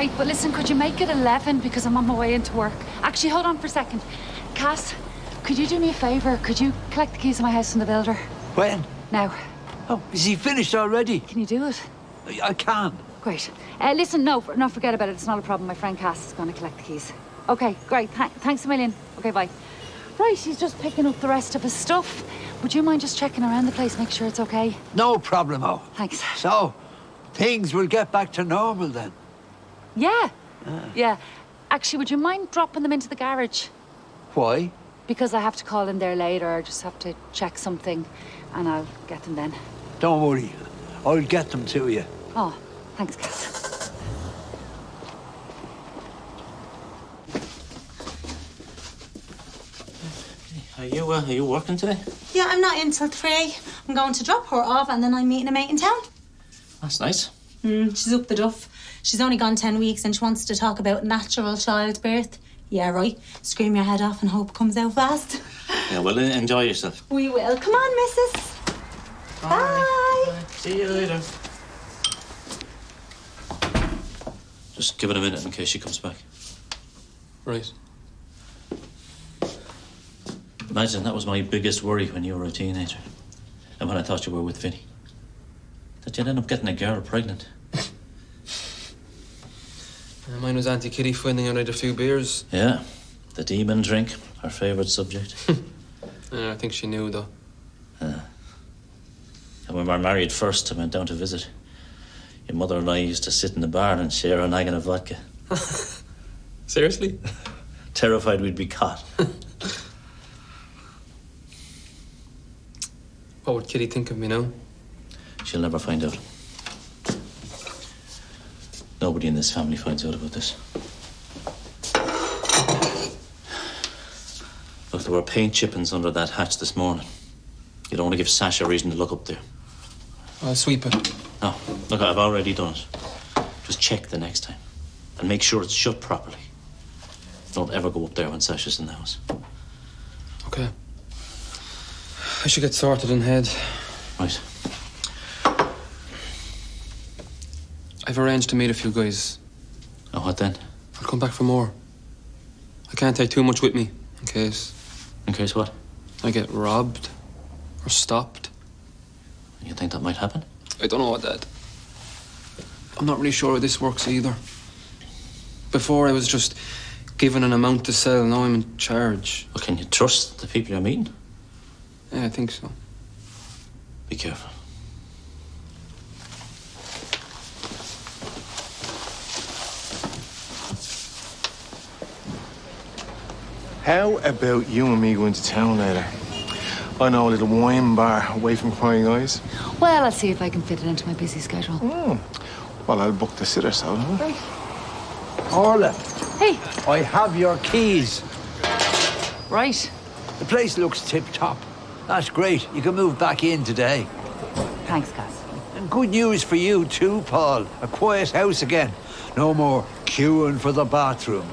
great, but listen, could you make it 11 because I'm on my way into work? Actually, hold on for a second. Cass, could you do me a favour? Could you collect the keys to my house from the builder? When? Now. Oh, is he finished already? Can you do it? I can. Great. Listen, no, forget about it. It's not a problem. My friend Cass is going to collect the keys. Okay, great. Thanks a million. Okay, bye. Right, he's just picking up the rest of his stuff. Would you mind just checking around the place, make sure it's okay? No problemo. Thanks. So, things will get back to normal then? Yeah. Yeah. Actually, would you mind dropping them into the garage? Why? Because I have to call in there later. I just have to check something, and I'll get them then. Don't worry. I'll get them to you. Oh, thanks, Cass. Are you working today? Yeah, I'm not in till 3. I'm going to drop her off and then I'm meeting a mate in town. That's nice. She's up the duff. She's only gone 10 weeks and she wants to talk about natural childbirth. Yeah, right. Scream your head off and hope it comes out fast. Yeah, well, enjoy yourself. We will. Come on, missus. Bye. See you later. Just give it a minute in case she comes back. Right. Imagine that was my biggest worry when you were a teenager. And when I thought you were with Vinny. That you'd end up getting a girl pregnant. Mine was Auntie Kitty finding out I had a few beers. Yeah. The demon drink, her favourite subject. I think she knew, though. And when we were married first, I went down to visit. Your mother and I used to sit in the bar and share a naggin of vodka. Seriously? Terrified we'd be caught. What would Kitty think of me now? She'll never find out. Nobody in this family finds out about this. Look, there were paint chippings under that hatch this morning. You don't want to give Sasha a reason to look up there. I'll sweep it. No, look, I've already done it. Just check the next time. And make sure it's shut properly. Don't ever go up there when Sasha's in the house. Okay. I should get sorted in head. Right. I've arranged to meet a few guys. Oh, what then? I'll come back for more. I can't take too much with me, in case... In case what? I get robbed or stopped. You think that might happen? I don't know, Dad. I'm not really sure how this works either. Before, I was just given an amount to sell. Now I'm in charge. Well, can you trust the people you're meeting? Yeah, I think so. Be careful. How about you and me going to town later? I know a little wine bar away from prying eyes. Well, I'll see if I can fit it into my busy schedule. Well, I'll book the sitter, so. Great. Orla, Hey. I have your keys. Right. The place looks tip-top. That's great. You can move back in today. Thanks, Cass. And good news for you too, Paul. A quiet house again. No more queuing for the bathroom.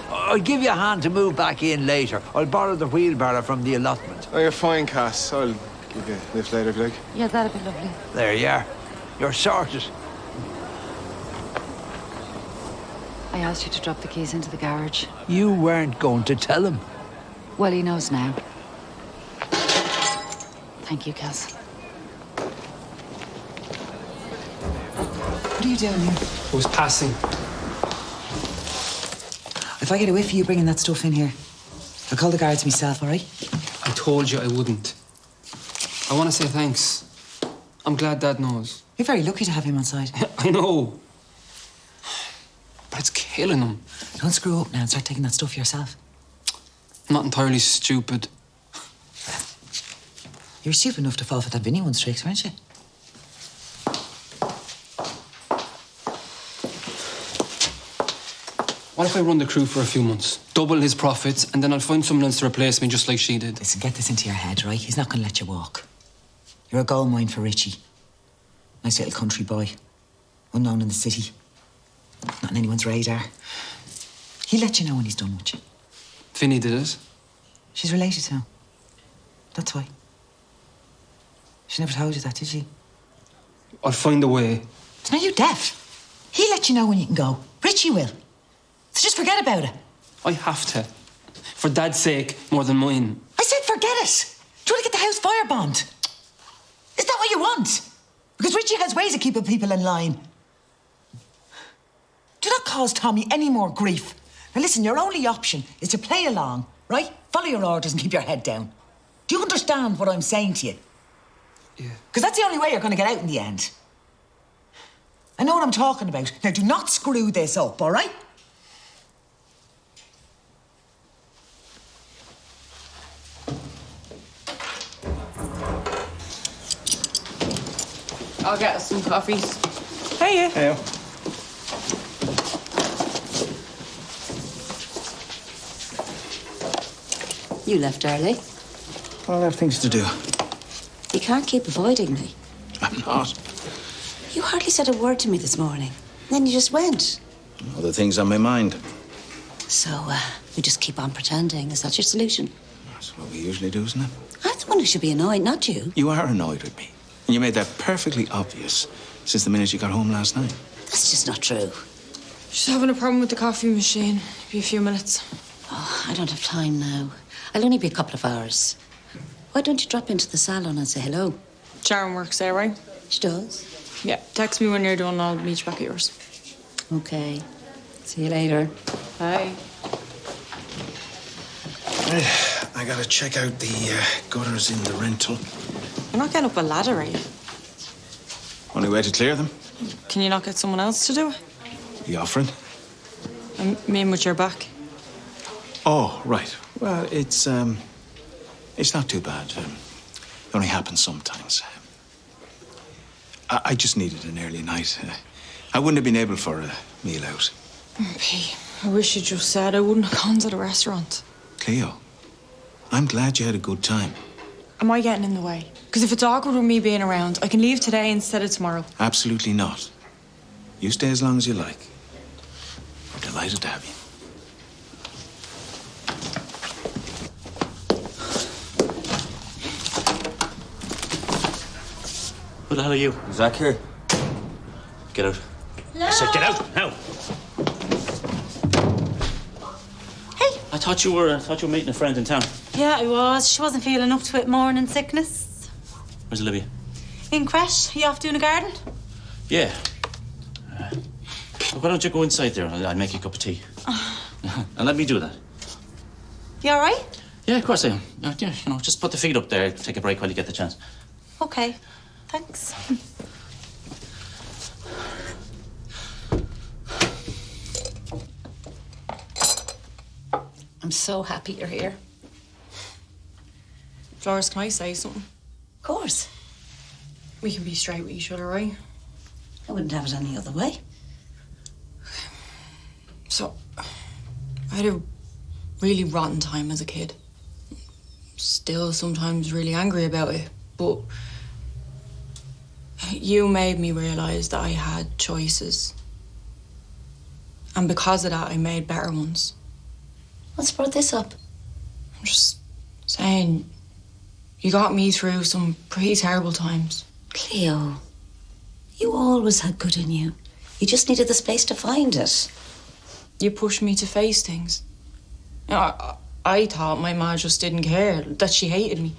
I'll give you a hand to move back in later. I'll borrow the wheelbarrow from the allotment. Oh, you're fine, Cass. I'll give you a lift later if you like. Yeah, that'd be lovely. There you are. You're sorted. I asked you to drop the keys into the garage. You weren't going to tell him. Well, he knows now. Thank you, Cass. What are you doing here? I was passing. If I get a whiff of you bringing that stuff in here, I'll call the guards myself, all right? I told you I wouldn't. I want to say thanks. I'm glad Dad knows. You're very lucky to have him on side. I know. But it's killing him. Don't screw up now and start taking that stuff yourself. I'm not entirely stupid. You were stupid enough to fall for that Vinny one's tricks, weren't you? What if I run the crew for a few months, double his profits, and then I'll find someone else to replace me just like she did? Listen, get this into your head, right? He's not going to let you walk. You're a gold mine for Richie. Nice little country boy. Unknown in the city. Not on anyone's radar. He'll let you know when he's done with you. Vinny did it. She's related to him. That's why. She never told you that, did she? I'll find a way. So now you're deaf. He'll let you know when you can go. Richie will. So just forget about it. I have to. For Dad's sake, more than mine. I said forget it. Do you want to get the house firebombed? Is that what you want? Because Richie has ways of keeping people in line. Do not cause Tommy any more grief. Now listen, your only option is to play along, right? Follow your orders and keep your head down. Do you understand what I'm saying to you? Yeah. Because that's the only way you're going to get out in the end. I know what I'm talking about. Now do not screw this up, all right? I'll get us some coffees. Hey. Hey. You left early. I'll have things to do. You can't keep avoiding me. I'm not. You hardly said a word to me this morning. Then you just went. Other things on my mind. So, we just keep on pretending. Is that your solution? That's what we usually do, isn't it? I'm the one who should be annoyed, not you. You are annoyed with me. And you made that perfectly obvious since the minute you got home last night. That's just not true. Just having a problem with the coffee machine. Be a few minutes. Oh, I don't have time now. I'll only be a couple of hours. Why don't you drop into the salon and say hello? Sharon works there, right? She does. Yeah. Text me when you're done. I'll meet you back at yours. Okay. See you later. Bye. I gotta check out the gutters in the rental. You're not getting up a ladder, are you? Only way to clear them? Can you not get someone else to do it? You offering? I mean, with your back. Oh, right. Well, it's not too bad. It only happens sometimes. I just needed an early night. I wouldn't have been able for a meal out. P, I wish you just said I wouldn't have gone to the restaurant. Cleo, I'm glad you had a good time. Am I getting in the way? Because if it's awkward with me being around, I can leave today instead of tomorrow. Absolutely not. You stay as long as you like. We're delighted to have you. Who the hell are you? Zach here. Get out. I said get out, now. Hey. I thought you were meeting a friend in town. Yeah, I was. She wasn't feeling up to it. Morning sickness. Where's Olivia? In creche. You off doing a garden? Yeah. Why don't you go inside there? I'll make you a cup of tea. And let me do that. You all right? Yeah, of course I am. Yeah, just put the feet up there. Take a break while you get the chance. Okay. Thanks. I'm so happy you're here. Dolores, can I say something? Of course. We can be straight with each other, right? I wouldn't have it any other way. So, I had a really rotten time as a kid. Still sometimes really angry about it, but you made me realise that I had choices. And because of that, I made better ones. What's brought this up? I'm just saying, you got me through some pretty terrible times. Cleo, you always had good in you. You just needed the space to find it. You pushed me to face things. You know, I thought my ma just didn't care, that she hated me.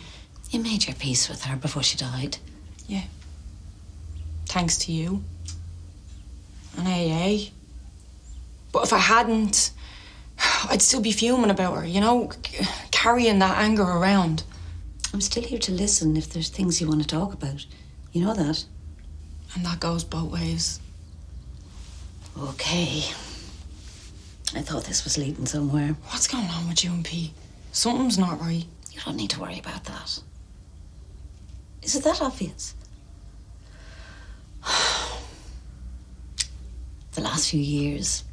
You made your peace with her before she died. Yeah. Thanks to you. And AA. But if I hadn't, I'd still be fuming about her, you know, carrying that anger around. I'm still here to listen if there's things you want to talk about. You know that. And that goes both ways. Okay. I thought this was leading somewhere. What's going on with you and P? Something's not right. You don't need to worry about that. Is it that obvious? The last few years,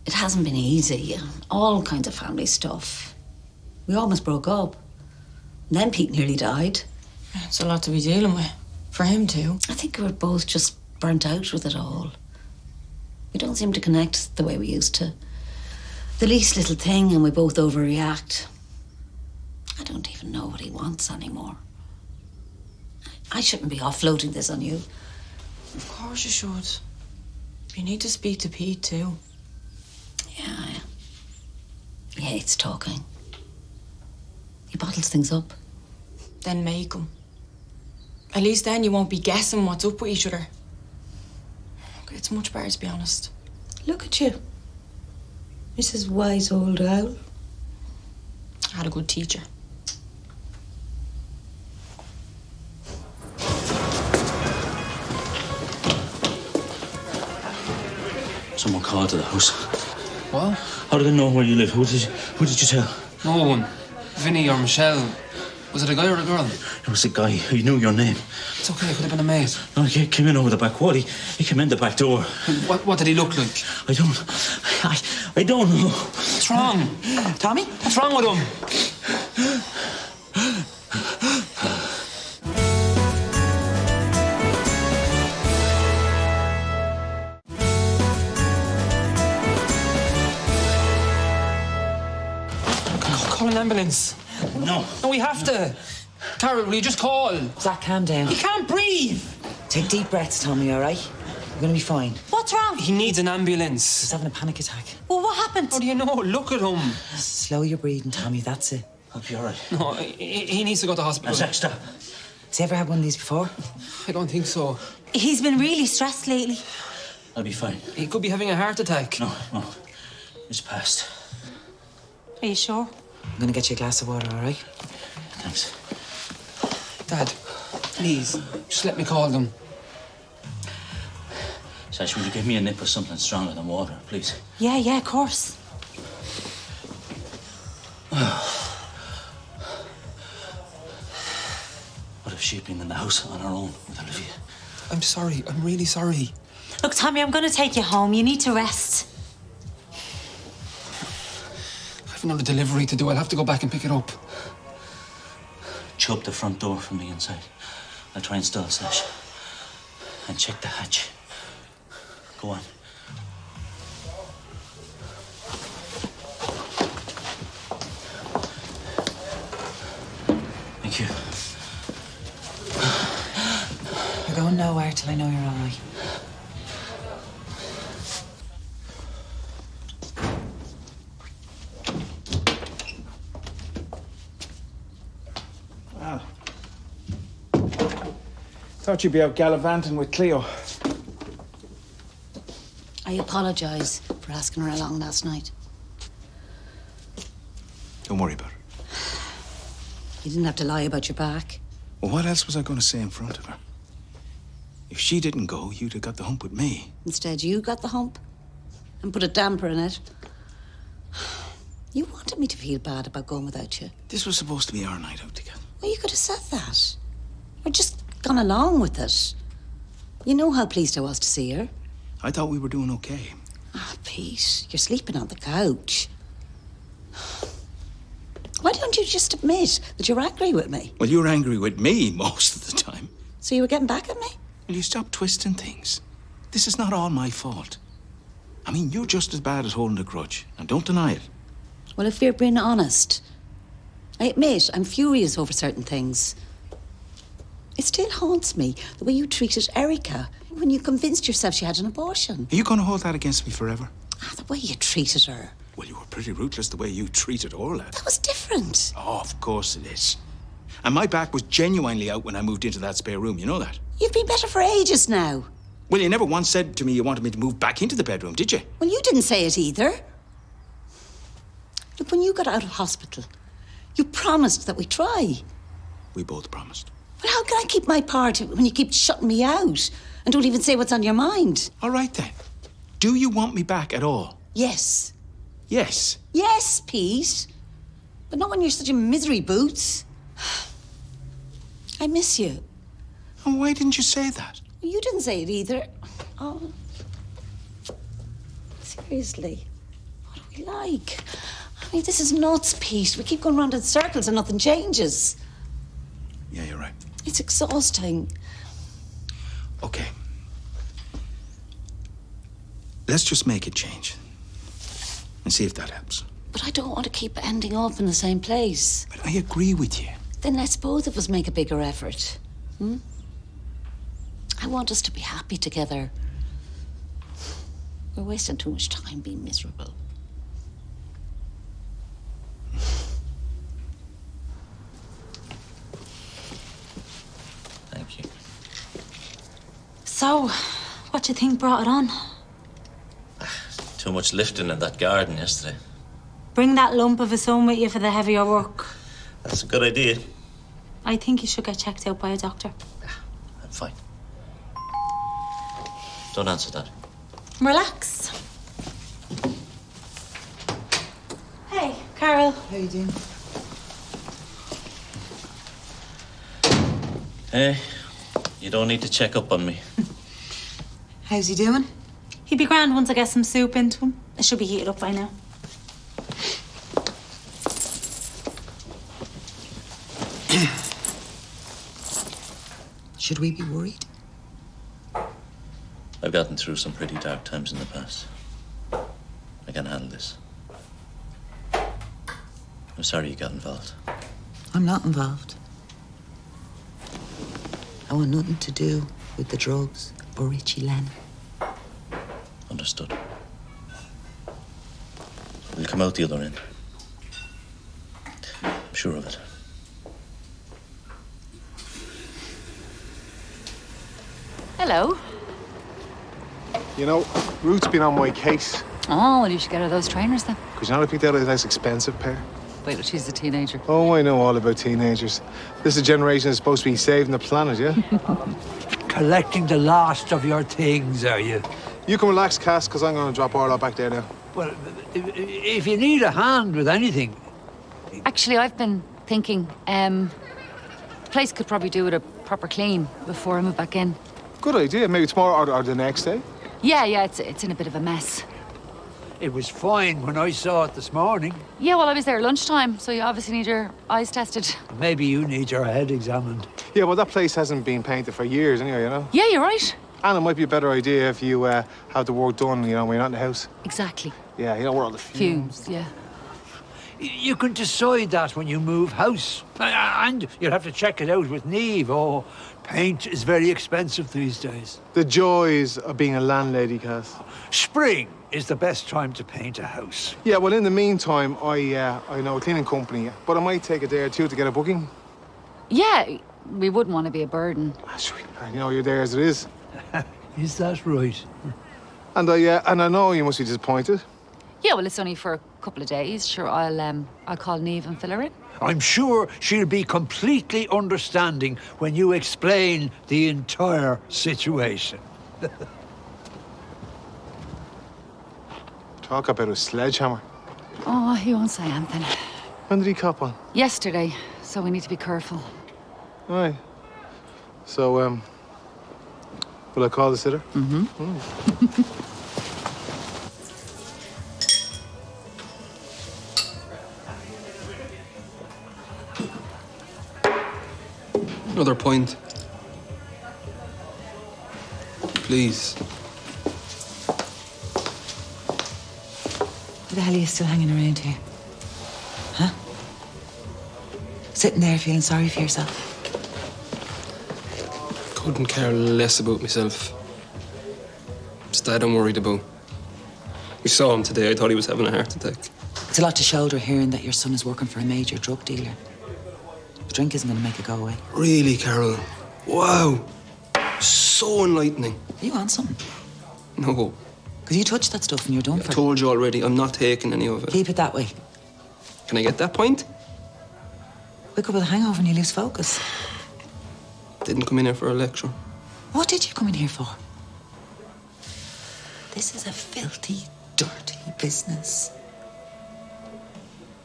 it hasn't been easy. All kinds of family stuff. We almost broke up. And then Pete nearly died. It's a lot to be dealing with. For him too. I think we're both just burnt out with it all. We don't seem to connect the way we used to. The least little thing and we both overreact. I don't even know what he wants anymore. I shouldn't be offloading this on you. Of course you should. You need to speak to Pete too. Yeah. He hates talking. He bottles things up. Then make him. At least then you won't be guessing what's up with each other. It's much better, to be honest. Look at you. Mrs. Wise Old Owl. I had a good teacher. Someone called to the house. What? How did I know where you live? Who did you tell? No one. Vinny or Michelle. Was it a guy or a girl? It was a guy. He knew your name. It's okay, it could have been a mate. No, he came in over the back wall. He came in the back door. What did he look like? I don't know. What's wrong? Tommy? What's wrong with him? Call an ambulance. No. No, we have to. Carol, will you just call? Zach, calm down. He can't breathe. Take deep breaths, Tommy, all right? You're going to be fine. What's wrong? He needs an ambulance. He's having a panic attack. Well, what happened? How do you know? Look at him. Slow your breathing, Tommy, that's it. I'll be all right. No, he needs to go to hospital. Zach, stop. Has he ever had one of these before? I don't think so. He's been really stressed lately. I'll be fine. He could be having a heart attack. No. It's past. Are you sure? I'm going to get you a glass of water, all right? Thanks. Dad, please, just let me call them. Sash, will you give me a nip of something stronger than water, please? Yeah, of course. What if she'd been in the house on her own with Olivia? I'm sorry. I'm really sorry. Look, Tommy, I'm going to take you home. You need to rest. I have another delivery to do. I'll have to go back and pick it up. Chop the front door from the inside. I'll try and stall Sash. And check the hatch. Go on. Thank you. You're going nowhere till I know you're all right. Well, thought you'd be out gallivanting with Cleo. I apologise for asking her along last night. Don't worry about it. You didn't have to lie about your back. Well, what else was I going to say in front of her? If she didn't go, you'd have got the hump with me. Instead, you got the hump and put a damper in it. You wanted me to feel bad about going without you. This was supposed to be our night out together. Well, you could have said that. Or just gone along with it. You know how pleased I was to see her. I thought we were doing okay. Ah, Pete, you're sleeping on the couch. Why don't you just admit that you're angry with me? Well, you're angry with me most of the time. So you were getting back at me? Will you stop twisting things? This is not all my fault. I mean, you're just as bad as holding a grudge, and don't deny it. Well, if you're being honest, I admit I'm furious over certain things. It still haunts me the way you treated Erica when you convinced yourself she had an abortion. Are you going to hold that against me forever? The way you treated her. Well, you were pretty ruthless the way you treated Orla. That was different. Oh, of course it is. And my back was genuinely out when I moved into that spare room, you know that? You've been better for ages now. Well, you never once said to me you wanted me to move back into the bedroom, did you? Well, you didn't say it either. Look, when you got out of hospital, you promised that we'd try. We both promised. Well, how can I keep my part when you keep shutting me out and don't even say what's on your mind? All right, then. Do you want me back at all? Yes. Yes. Yes, Pete. But not when you're such a misery boots. I miss you. And why didn't you say that? You didn't say it either. Oh. Seriously. What are we like? I mean, this is nuts, Pete. We keep going round in circles and nothing changes. Yeah, you're right. It's exhausting. Okay. Let's just make it change. And see if that helps. But I don't want to keep ending up in the same place. But I agree with you. Then let's both of us make a bigger effort. I want us to be happy together. We're wasting too much time being miserable. Thank you. So, what do you think brought it on? Too much lifting in that garden yesterday. Bring that lump of a son with you for the heavier work. That's a good idea. I think you should get checked out by a doctor. I'm fine. Don't answer that. Relax. Hey, Carol. How you doing? Hey, you don't need to check up on me. How's he doing? He'd be grand once I get some soup into him. It should be heated up by now. Should we be worried? I've gotten through some pretty dark times in the past. I can handle this. I'm sorry you got involved. I'm not involved. I want nothing to do with the drugs or Richie Lennon. Understood. We'll come out the other end. I'm sure of it. Hello. You know, Ruth's been on my case. Oh, well, you should get her those trainers then. Because you know, I think they're a nice expensive pair. Wait till she's a teenager. Oh, I know all about teenagers. This is a generation that's supposed to be saving the planet, yeah? Collecting the last of your things, are you? You can relax, Cass, because I'm going to drop Orla back there now. Well, if you need a hand with anything... Actually, I've been thinking, the place could probably do with a proper clean before I move back in. Good idea. Maybe tomorrow or the next day. Yeah, it's in a bit of a mess. It was fine when I saw it this morning. Yeah, well, I was there at lunchtime, so you obviously need your eyes tested. Maybe you need your head examined. Yeah, well, that place hasn't been painted for years anyway, you know? Yeah, you're right. And it might be a better idea if you have the work done, you know, when you're not in the house. Exactly. Yeah, you know where all the Fumes, yeah. You can decide that when you move house. And you'll have to check it out with Niamh. Oh, paint is very expensive these days. The joys of being a landlady, Cass. Spring is the best time to paint a house. Yeah, well, in the meantime, I know a cleaning company, but I might take a day or two to get a booking. Yeah, we wouldn't want to be a burden. You know, you're there as it is. Is that right? And I know you must be disappointed. Yeah, well, it's only for a couple of days. Sure, I'll call Niamh and fill her in. I'm sure she'll be completely understanding when you explain the entire situation. Talk about a sledgehammer. Oh, he won't say anything. When did he cop on? Yesterday, so we need to be careful. Aye. So, will I call the sitter? Another point. Please. Why the hell are you still hanging around here? Huh? Sitting there feeling sorry for yourself? Couldn't care less about myself. It's Dad I'm worried about. We saw him today. I thought he was having a heart attack. It's a lot to shoulder hearing that your son is working for a major drug dealer. The drink isn't going to make it go away. Really, Carol? Wow. So enlightening. Are you on something? No. Because you touch that stuff and you're done I for. told you already, I'm not taking any of it. Keep it that way. Can I get that point? Wake up with a hangover and you lose focus. Didn't come in here for a lecture. What did you come in here for? This is a filthy, dirty business.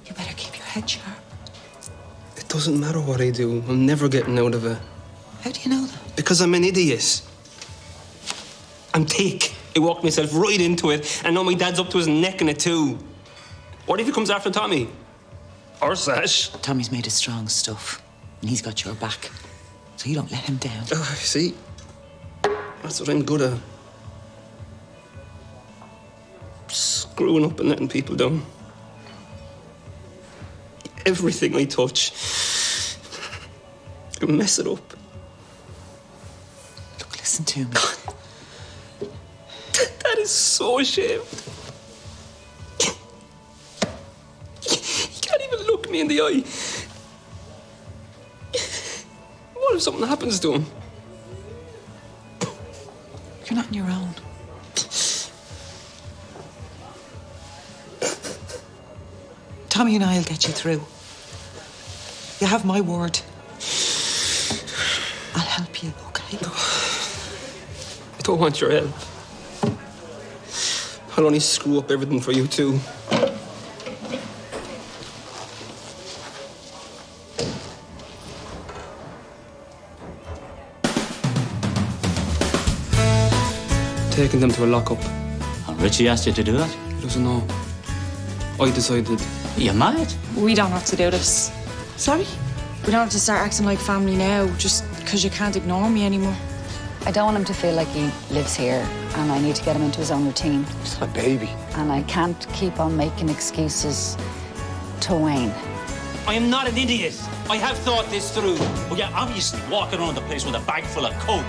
You better keep your head sharp. It doesn't matter what I do. I'm never getting out of it. How do you know that? Because I'm an idiot. I'm thick. I walked myself right into it, and now my dad's up to his neck in it too. What if he comes after Tommy? Or Sash? Tommy's made of strong stuff, and he's got your back. So you don't let him down. See? That's what I'm good at. Screwing up and letting people down. Everything I touch, I mess it up. Look, listen to me. Dad, Dad is so ashamed. He can't even look me in the eye. What if something happens to him? You're not on your own. Tommy and I'll get you through. You have my word. I'll help you, okay? I don't want your help. I'll only screw up everything for you, too. Taking them to a lockup. And Richie asked you to do that? He doesn't know. I decided. You mad? We don't have to do this. Sorry? We don't have to start acting like family now just because you can't ignore me anymore. I don't want him to feel like he lives here, and I need to get him into his own routine. It's my baby. And I can't keep on making excuses to Wayne. I am not an idiot. I have thought this through. Well, you're obviously walking around the place with a bag full of coke.